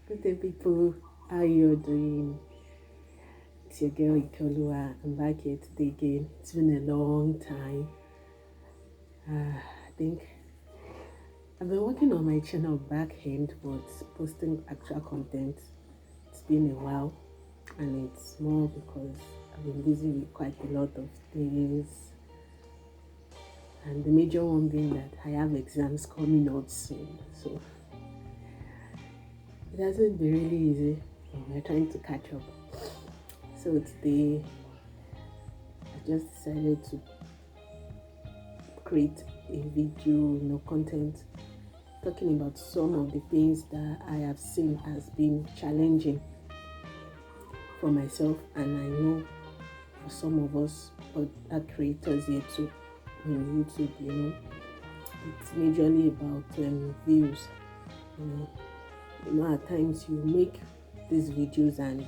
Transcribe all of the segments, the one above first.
Good day, people. How you doing? It's your girl Ikolua. I'm back here today again. It's been a long time. I think I've been working on my channel back end, but posting actual content, it's been a while, and it's more because I've been busy with quite a lot of things. And the major one being that I have exams coming out soon, so it hasn't been really easy. We're trying to catch up. So today I just decided to create a video, content talking about some of the things that I have seen as being challenging for myself, and I know for some of us other creators here too on YouTube. It's majorly about views. At times you make these videos and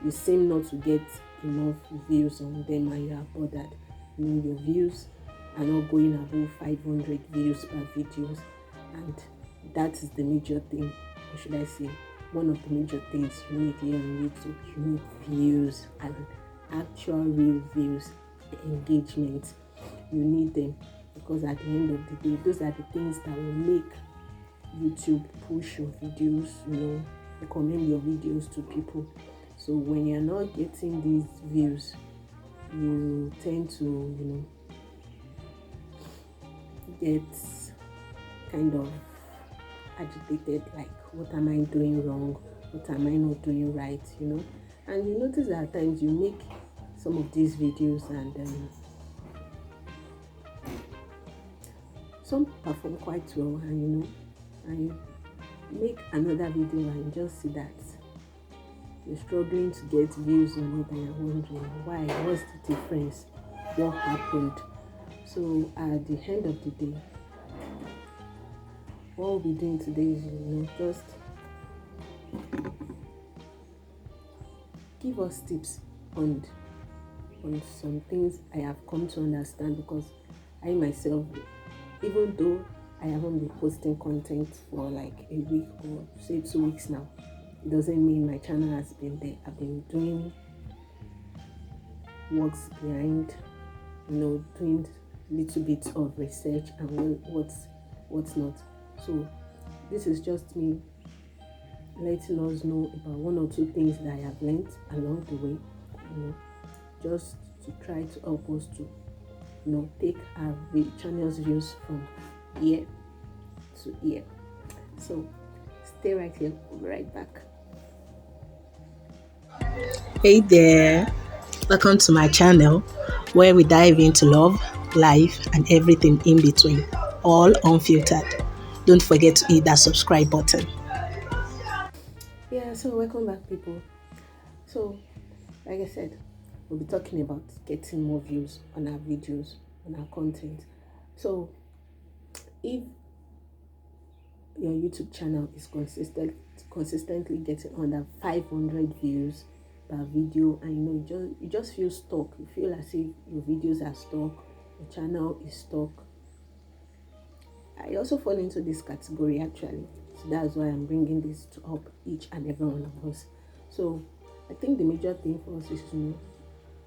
you seem not to get enough views on them, and you are bothered. Your views are not going above 500 views per videos, and that is the major thing, or should I say one of the major things you need here on YouTube. You need views, and actual real views, engagement. You need them, because at the end of the day, those are the things that will make YouTube push your videos, recommend your videos to people. So when you're not getting these views, you tend to, get kind of agitated, like, what am I doing wrong? What am I not doing right? And you notice that at times you make some of these videos and some perform quite well, and you make another video and just see that you're struggling to get views on it, and you're wondering why, what's the difference, what happened. So at the end of the day, what we'll be doing today is just give us tips on some things I have come to understand, because I myself, even though I haven't been posting content for like a week or say 2 weeks now, it doesn't mean my channel has been there. I've been doing works behind, doing little bits of research and what's not. So this is just me letting us know about one or two things that I have learned along the way, just to try to help us to take our channel's views from ear to ear. So stay right here, we'll be right back. Hey there, welcome to my channel where we dive into love, life, and everything in between, all unfiltered. Don't forget to hit that subscribe button. So welcome back, people. So like I said, we'll be talking about getting more views on our videos, on our content. So if your YouTube channel is consistently getting under 500 views per video, and you just feel stuck, you feel as if your videos are stuck, your channel is stuck. I also fall into this category actually, so that's why I'm bringing this to help each and every one of us. So I think the major thing for us is to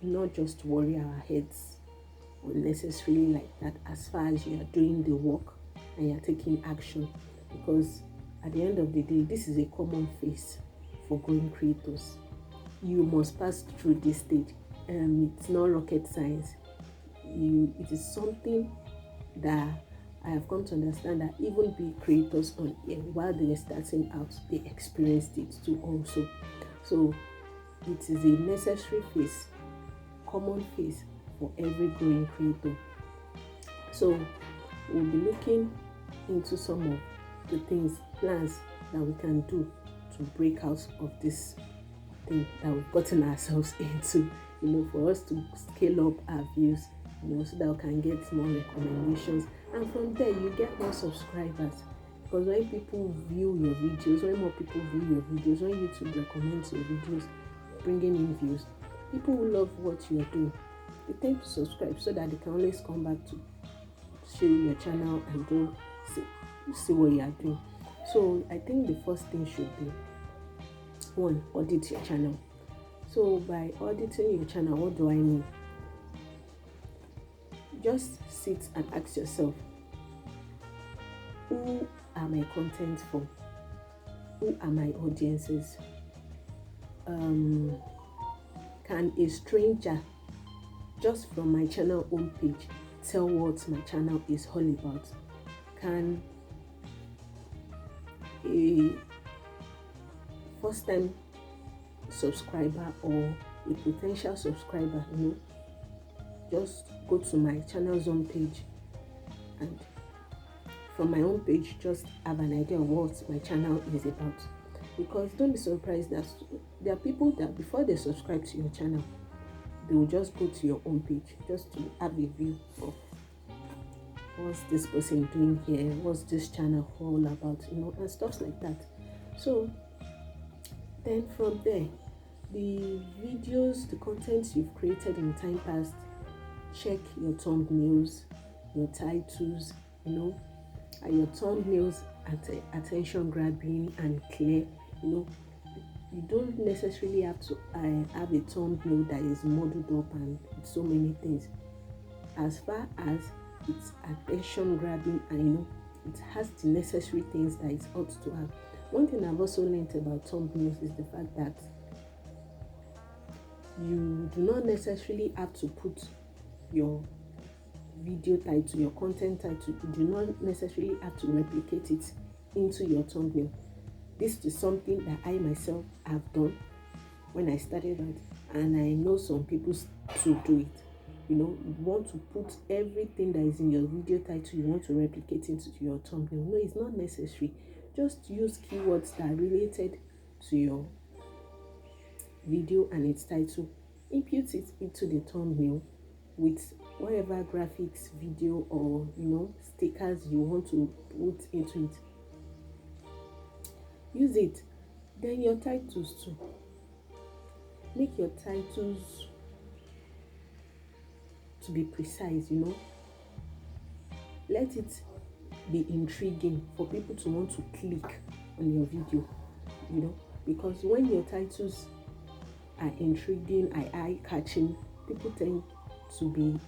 not just worry our heads unnecessarily like that, as far as you are doing the work and you're taking action, because at the end of the day, this is a common phase for growing creators. You must pass through this stage. It's not rocket science. It is something that I have come to understand, that even big creators on here, while they were starting out, they experienced it too also. So it is a necessary phase, common phase for every growing creator. So we'll be looking into some of the plans that we can do to break out of this thing that we've gotten ourselves into, for us to scale up our views, so that we can get more recommendations, and from there you get more subscribers. Because when people view your videos, when more people view your videos, when YouTube recommends your videos, bringing in views, people who love what you are doing, they tend to subscribe, so that they can always come back to show your channel and go see what you are doing. So I think the first thing should be one, audit your channel. So by auditing your channel, what do I mean? Just sit and ask yourself, who are my content for? Who are my audiences? Can a stranger just from my channel homepage tell what my channel is all about? Can a first time subscriber or a potential subscriber, just go to my channel's homepage and from my own page just have an idea of what my channel is about? Because don't be surprised that there are people that before they subscribe to your channel, they will just go to your own page just to have a view of what's this person doing here, what's this channel all about, and stuff like that. So then from there, the videos, the content you've created in time past, check your thumbnails, your titles, are your thumbnails attention grabbing and clear? You don't necessarily have to have a thumbnail that is modeled up and so many things. As far as it's attention grabbing and it has the necessary things that it ought to have. One thing I've also learned about thumbnails is the fact that you do not necessarily have to put your video title, your content title, you do not necessarily have to replicate it into your thumbnail. This is something that I myself have done when I started out, and I know some people to do it. You want to put everything that is in your video title, you want to replicate into your thumbnail. No, it's not necessary. Just use keywords that are related to your video and its title. Impute it into the thumbnail with whatever graphics, video, or stickers you want to put into it. Use it. Then your titles too. Make your titles to be precise, Let it be intriguing for people to want to click on your video, because when your titles are intriguing, eye-catching, people tend to be,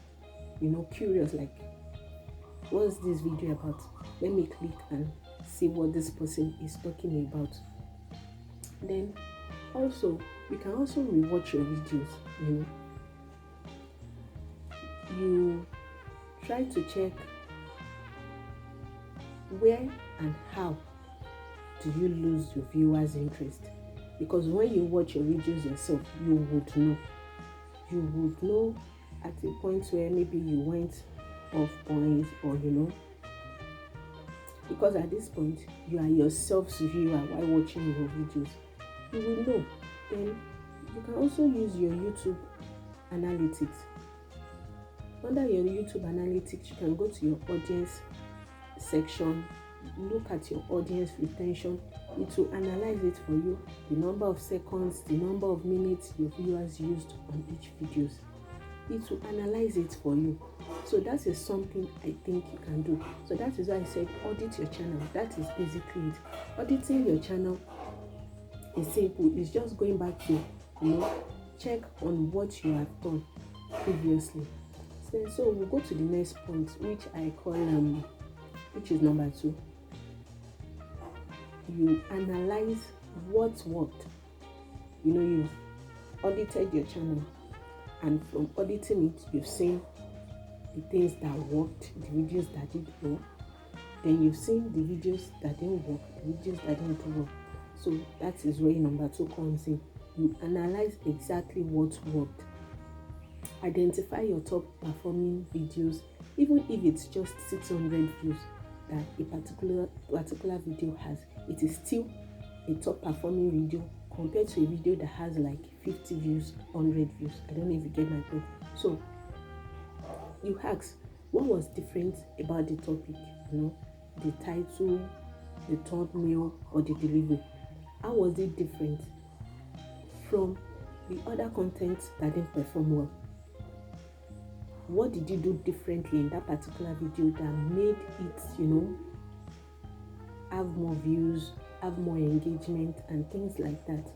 curious, like, what's this video about? Let me click and see what this person is talking about. Then also, you can also rewatch your videos, You try to check where and how do you lose your viewers' interest, because when you watch your videos yourself, you would know at a point where maybe you went off point, or because at this point you are yourself's viewer while watching your videos, you will know. Then you can also use your YouTube analytics. Under your YouTube analytics, you can go to your audience section, look at your audience retention. It will analyze it for you, the number of seconds, the number of minutes your viewers used on each videos. It will analyze it for you. So that is something I think you can do. So that is why I said audit your channel. That is basically it. Auditing your channel is simple. It's just going back to check on what you have done previously. So we'll go to the next point, which I call which is number 2. You analyze what worked. You've audited your channel, and from auditing it, you've seen the things that worked, the videos that did well. Then you've seen the videos that didn't work, the videos that didn't do well. So that is where number 2 comes in. You analyze exactly what worked. Identify your top performing videos, even if it's just 600 views that a particular video has. It is still a top performing video compared to a video that has like 50 views, 100 views. I don't know if you get my point. So you ask, what was different about the topic? The title, the thumbnail, or the delivery? How was it different from the other content that didn't perform well? What did you do differently in that particular video that made it, have more views, have more engagement, and things like that.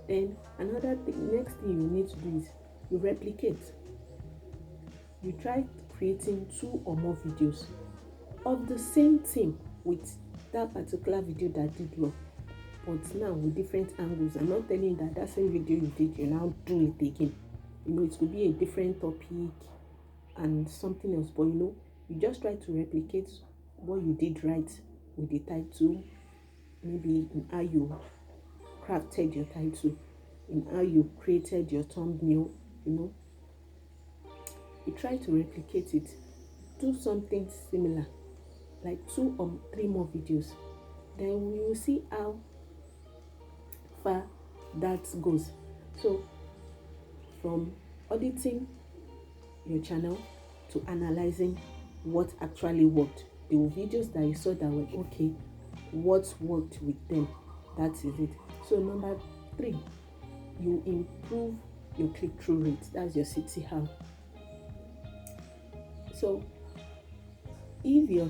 Then another thing, next thing you need to do is you replicate. You try creating 2 or more videos of the same thing with that particular video that did well, but now with different angles. I'm not telling you that that same video you did, you now do it again. It could be a different topic and something else, but you just try to replicate what you did right with the title, maybe in how you crafted your title, in how you created your thumbnail. You try to replicate it, do something similar, like 2 or 3 more videos. Then we will see how far that goes. So from auditing your channel to analyzing what actually worked, the videos that you saw that were okay, what worked with them, that is it. So number 3, you improve your click-through rate. That's your CTR. So if your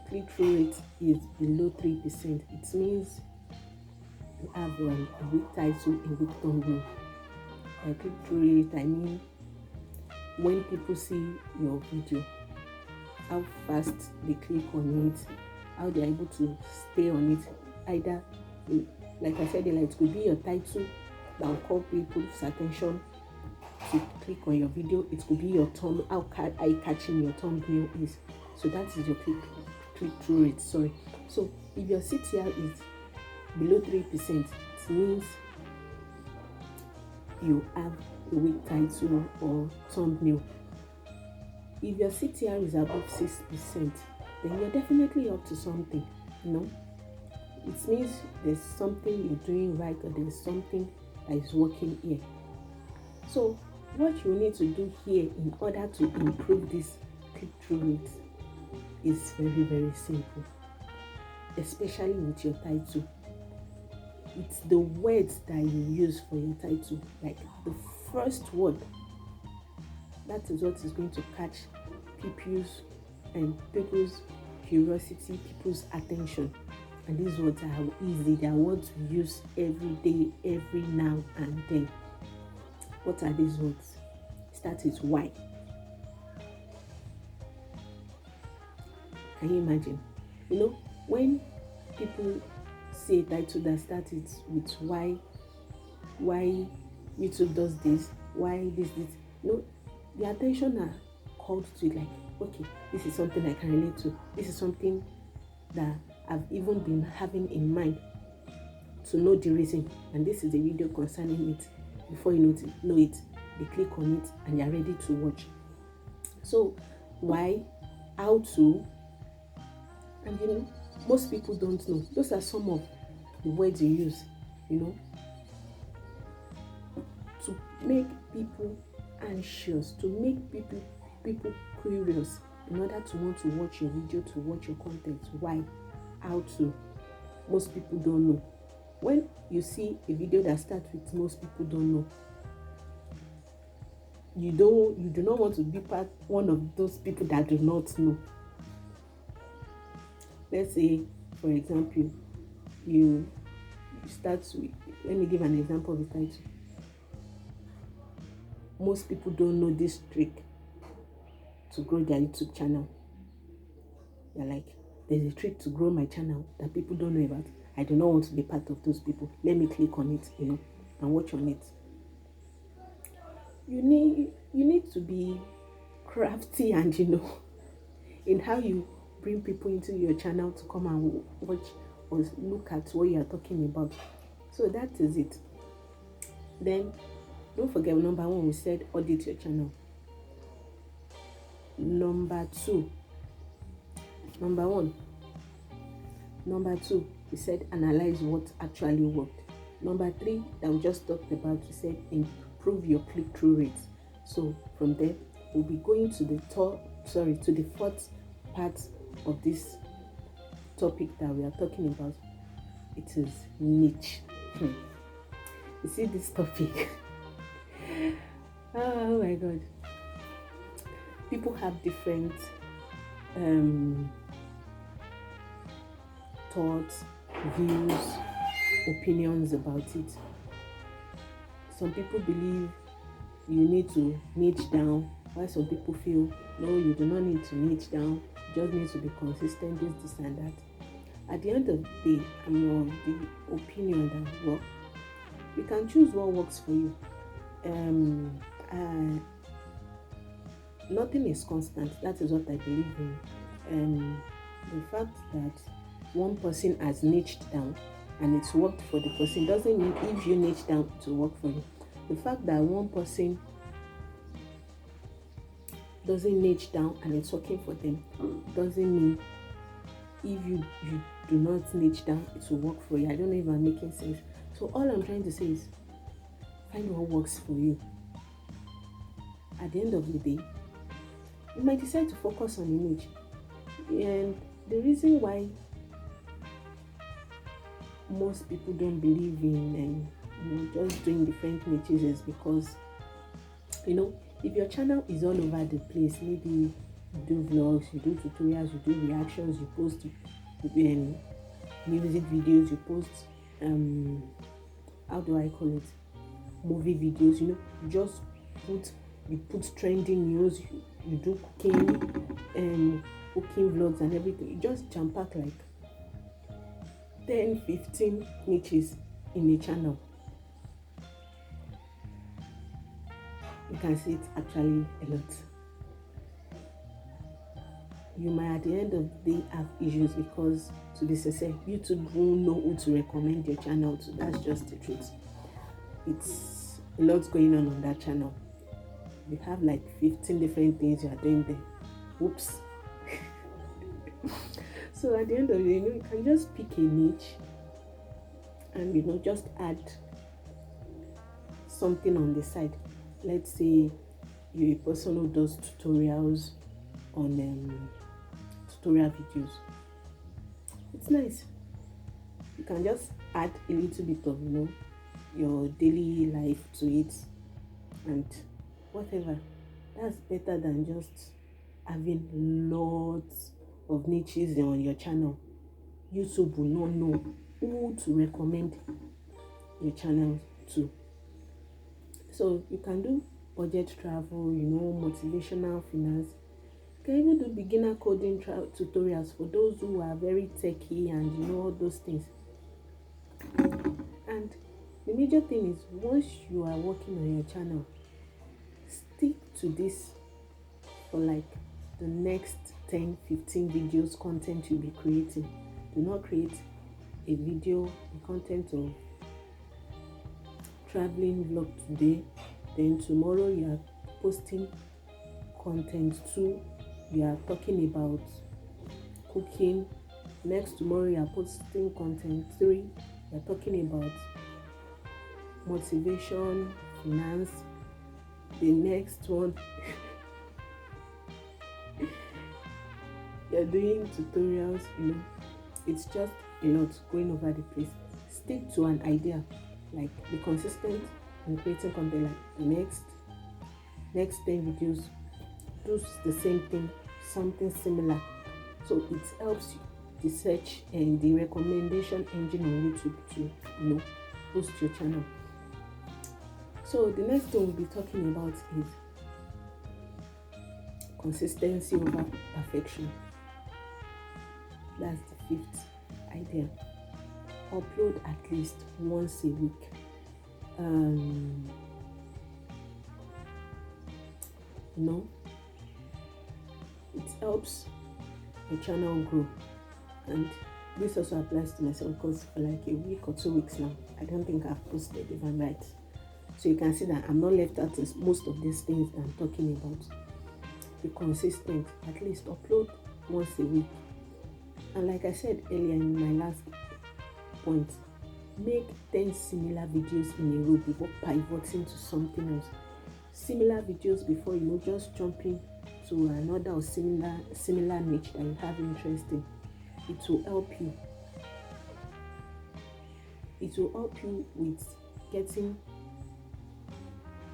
click-through rate is below 3%, it means you have a weak title, a weak thumbnail. By click-through rate, I mean when people see your video, how fast they click on it, how they're able to stay on it. Either, like I said, it could be your title that will call people's attention to click on your video. It could be your how eye-catching your thumbnail is. So that is your click-through rate. Sorry. So if your CTR is below 3%, it means you have a weak title or thumbnail. If your CTR is above 6%, then you're definitely up to something. It means there's something you're doing right, or there's something that is working here. So what you need to do here in order to improve this click-through rate is very, very simple, especially with your title. It's the words that you use for your title, like the first word. That is what is going to catch people's curiosity, people's attention. And these words are easy. They are words we use every day, every now and then. What are these words? Start with why. Can you imagine? When people see a title that starts with why YouTube does this, why this, the attention are called to it, like, okay, this is something I can relate to. This is something that I've even been having in mind to know the reason. And this is a video concerning it. Before you know it, they click on it and you're ready to watch. So why, how to, and most people don't know. Those are some of the words you use, to make people anxious, to make people curious, in order to want to watch your video, to watch your content. Why, how to. Most people don't know. When you see a video that starts with most people don't know, you do not want to be one of those people that do not know. Let's say, for example, you start with, let me give an example of the title. Most people don't know this trick to grow their YouTube channel. They're like, there's a trick to grow my channel that people don't know about. I do not want to be part of those people. Let me click on it, and watch on it. You need to be crafty and in how you bring people into your channel to come and watch or look at what you are talking about. So that is it. Then don't forget, number 1, we said audit your channel. Number 2, we said analyze what actually worked. Number 3, that we just talked about, we said improve your click-through rate. So from there, we'll be going to the 4th part of this topic that we are talking about. It is niche. You see this topic? Oh my God. People have different thoughts, views, opinions about it. Some people believe you need to niche down, while some people feel no, you do not need to niche down, you just need to be consistent, this and that. At the end of the day, I'm of the opinion that well, you can choose what works for you. Um, uh, Nothing is constant. That is what I believe in. The fact that one person has niched down and it's worked for the person doesn't mean if you niche down to work for you. The fact that one person doesn't niche down and it's working for them doesn't mean if you do not niche down it will work for you. I don't know if I'm making sense. So all I'm trying to say is find what works for you. At the end of the day, you might decide to focus on a niche. And the reason why most people don't believe in just doing different niches is because if your channel is all over the place, maybe you do vlogs, you do tutorials, you do reactions, you post music videos, you post how do I call it, movie videos, you just put trending news, you do cooking vlogs and everything. You just jam pack like 10-15 niches in a channel. You can see it's actually a lot. You might at the end of the day have issues because, to be sincere, YouTube won't know who to recommend your channel to. That's just the truth. It's a lot going on that channel. You have like 15 different things you are doing there. Oops. So at the end of the day, you can just pick a niche and just add something on the side. Let's say you're a person who does tutorials on tutorial videos. It's nice. You can just add a little bit of your daily life to it and whatever. That's better than just having lots of niches on your channel. YouTube will not know who to recommend your channel to. So you can do budget travel, motivational finance. You can even do beginner coding tutorials for those who are very techy and all those things. And the major thing is, once you are working on your channel, stick to this for like the next 10-15 videos content you'll be creating. Do not create a video, a content of traveling vlog today, then tomorrow you are posting content 2, you are talking about cooking, next tomorrow you are posting content 3, you are talking about motivation, finance, the next one you're doing tutorials. It's just a lot going over the place. Stick to an idea, like be consistent in creating content. Like the next 10 videos, do the same thing, something similar, so it helps you the search and the recommendation engine on YouTube to boost your channel. So the next thing we'll be talking about is consistency over perfection. That's the 5th idea. Upload at least once a week. It helps your channel grow, and this also applies to myself because for like a week or 2 weeks now, I don't think I've posted, if I'm right. So you can see that I'm not left out in most of these things that I'm talking about. Be consistent, at least upload once a week. And like I said earlier in my last point, make 10 similar videos in a row before pivoting to something else. Similar videos before just jumping to another or similar niche that you have interest in. It will help you. It will help you with getting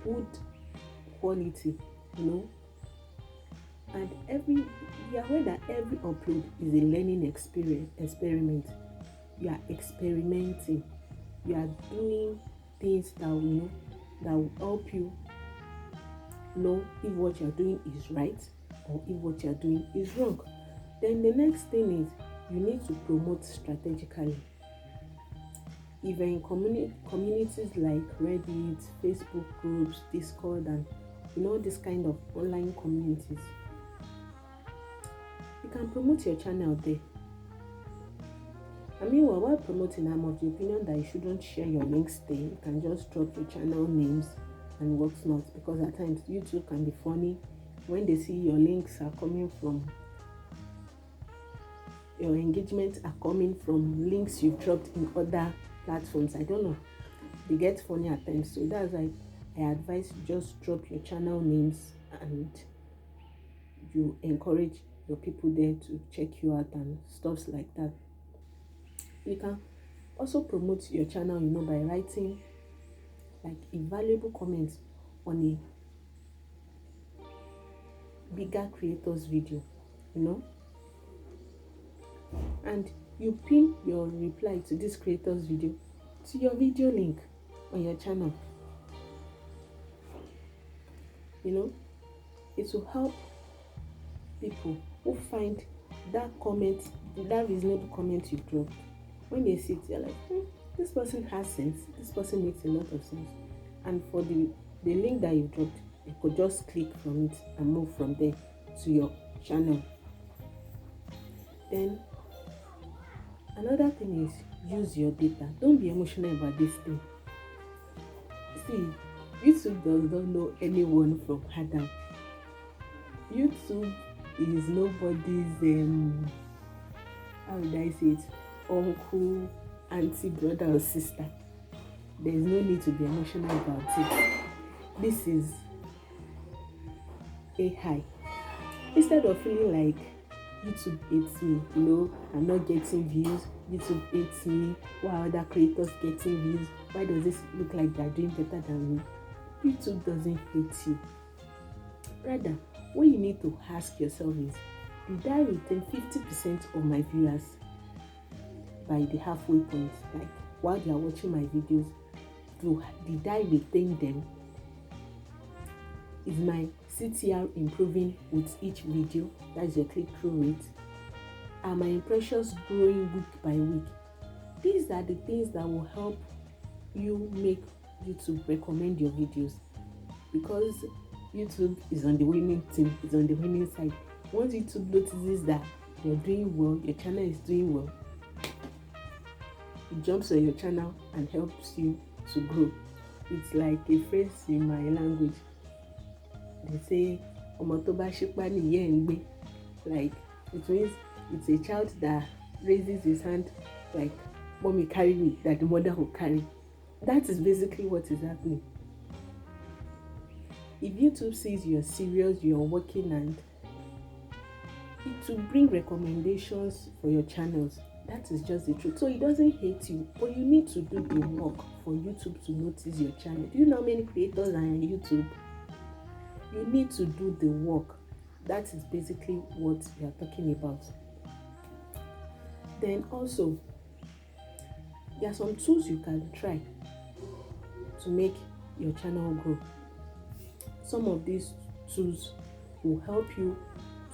good quality, and be aware that every upload is a learning experiment. you are experimenting, you are doing things that will that will help you know if what you're doing is right or if what you're doing is wrong. Then the next thing is you need to promote strategically. If you're in communities like Reddit, Facebook groups, Discord, and this kind of online communities, you can promote your channel there. I mean, while promoting, I'm of the opinion that you shouldn't share your links there. You can just drop your channel names and what's not, because at times YouTube can be funny when they see your links are coming from your engagements are coming from links you've dropped in other platforms. I don't know, they get funny at times. So that's why I advise you just drop your channel names and you encourage your people there to check you out and stuff like that. You can also promote your channel, by writing like a valuable comment on a bigger creator's video, and you pin your reply to this creator's video to your video link on your channel. It will help people who find that comment, that reasonable comment you dropped. When they see it, they're like, this person has sense, this person makes a lot of sense. And for the link that you dropped, you could just click from it and move from there to your channel. Then another thing is use your data. Don't be emotional about this thing. See, YouTube does not know anyone from Adam. YouTube is nobody's how would I say it, uncle, auntie, brother or sister. There is no need to be emotional about it. This is AI. Instead of feeling like YouTube hates me, I'm not getting views, YouTube hates me, why other creators getting views, why does this look like they're doing better than me? YouTube doesn't hate you. Rather, what you need to ask yourself is, did I retain 50% of my viewers by the halfway point? Like, while they are watching my videos, did I retain them? Is my CTR improving with each video? That's your click-through rate. Are my impressions growing week by week? These are the things that will help you make YouTube recommend your videos, because YouTube is on the winning team, is on the winning side. Once YouTube notices that you're doing well, your channel is doing well, it jumps on your channel and helps you to grow. It's like a phrase in my language. They say, "Ọmọ tó bá ṣípá nìyẹn ń gbé." Like, it means it's a child that raises his hand like, "Mommy carry me," that the mother will carry. That is basically what is happening. If YouTube sees you're serious, you're working, and it will bring recommendations for your channels. That is just the truth. So it doesn't hate you, but you need to do the work for YouTube to notice your channel. Do you know how many creators are on YouTube? You need to do the work. That is basically what we are talking about. Then also, there are some tools you can try to make your channel grow. Some of these tools will help you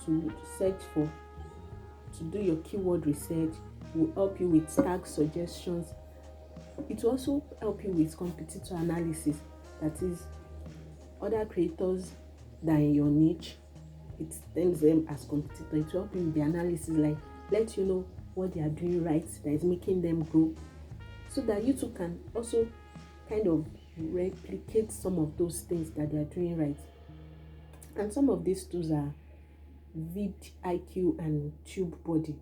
to search for, to do your keyword research, will help you with tag suggestions. It will also help you with competitor analysis. That is, other creators that are in your niche, it terms them as competitors. It will help you with the analysis, like let you know what they are doing right that is making them grow, so that YouTube can also kind of replicate some of those things that they are doing right. And some of these tools are vidIQ and TubeBuddy.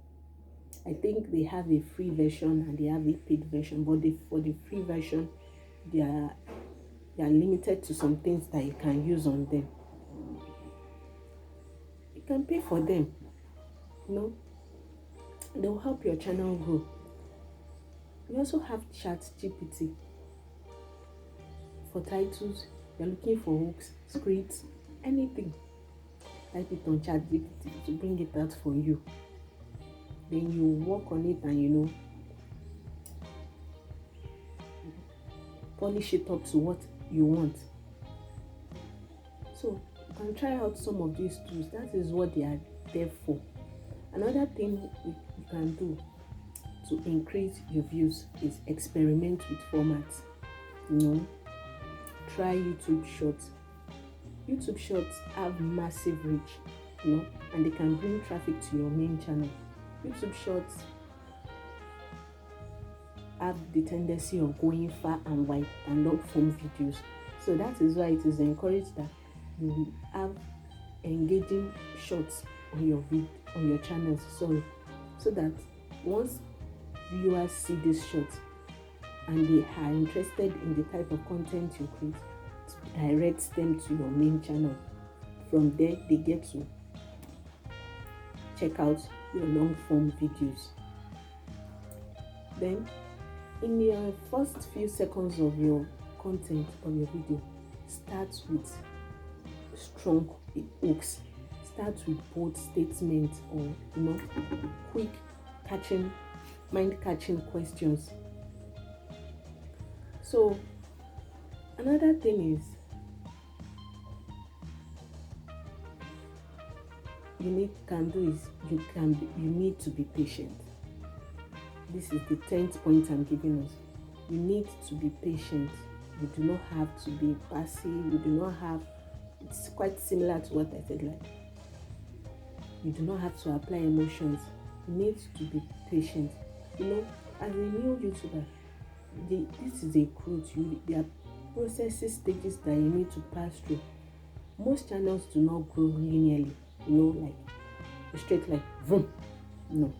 I think they have a free version and they have a paid version, but for the free version, they are limited to some things that you can use on them. You can pay for them, they will help your channel grow. We also have ChatGPT for titles. You're looking for hooks, scripts, anything. Type it on ChatGPT to bring it out for you. Then you work on it and polish it up to what you want. So you can try out some of these tools. That is what they are there for. Another thing you can do to increase your views is experiment with formats. Try YouTube Shorts. YouTube Shorts have massive reach, and they can bring traffic to your main channel. YouTube Shorts have the tendency of going far and wide and long form videos. So that is why it is encouraged that you have engaging shorts on your channels. So that once viewers see these shorts and they are interested in the type of content you create, it directs them to your main channel. From there, they get to check out your long form videos. Then, in your first few seconds of your content of your video, start with strong hooks. Start with bold statements or quick mind-catching questions. So another thing is you need to be patient. This is the 10th point I'm giving us. You need to be patient. You do not have to be passive. You do not have, it's quite similar to what I said, like you do not have to apply emotions. You need to be patient. As a new YouTuber, this is a growth. There are processes, stages that you need to pass through. Most channels do not grow linearly, like straight like vroom. No,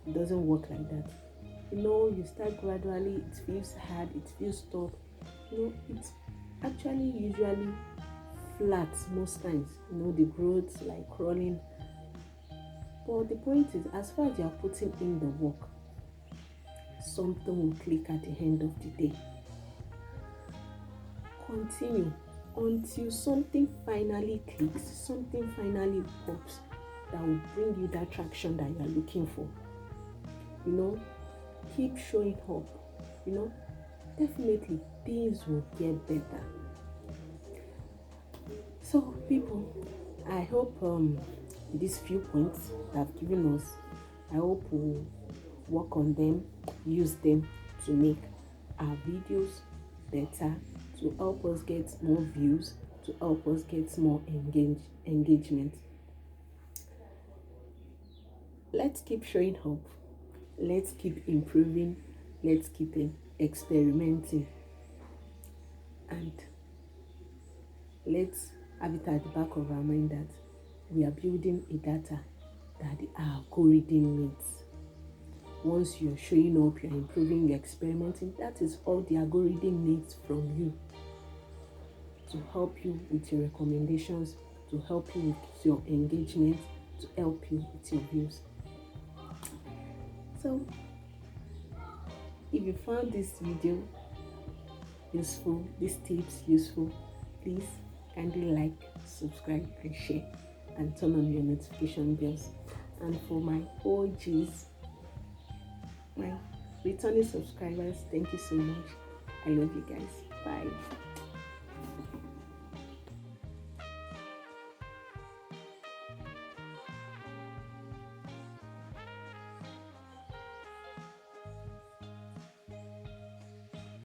it doesn't work like that. You start gradually, it feels hard, it feels tough. It's actually usually flat most times. The growth like crawling. But the point is, as far as you are putting in the work, something will click at the end of the day. Continue until something finally clicks, something finally pops that will bring you that traction that you are looking for. Keep showing up. Definitely things will get better. So people, I hope these few points that I've given us, I hope we'll work on them, use them to make our videos better, to help us get more views, to help us get more engagement. Let's keep showing up. Let's keep improving. Let's keep experimenting. And let's have it at the back of our mind that we are building a data that the algorithm needs. Once you're showing up, you're improving, you're experimenting, that is all the algorithm needs from you to help you with your recommendations, to help you with your engagement, to help you with your views. So, if you found this video useful, these tips useful, please kindly like, subscribe, and share, and turn on your notification bells. And for my OGs, my returning subscribers, thank you so much. I love you guys. Bye.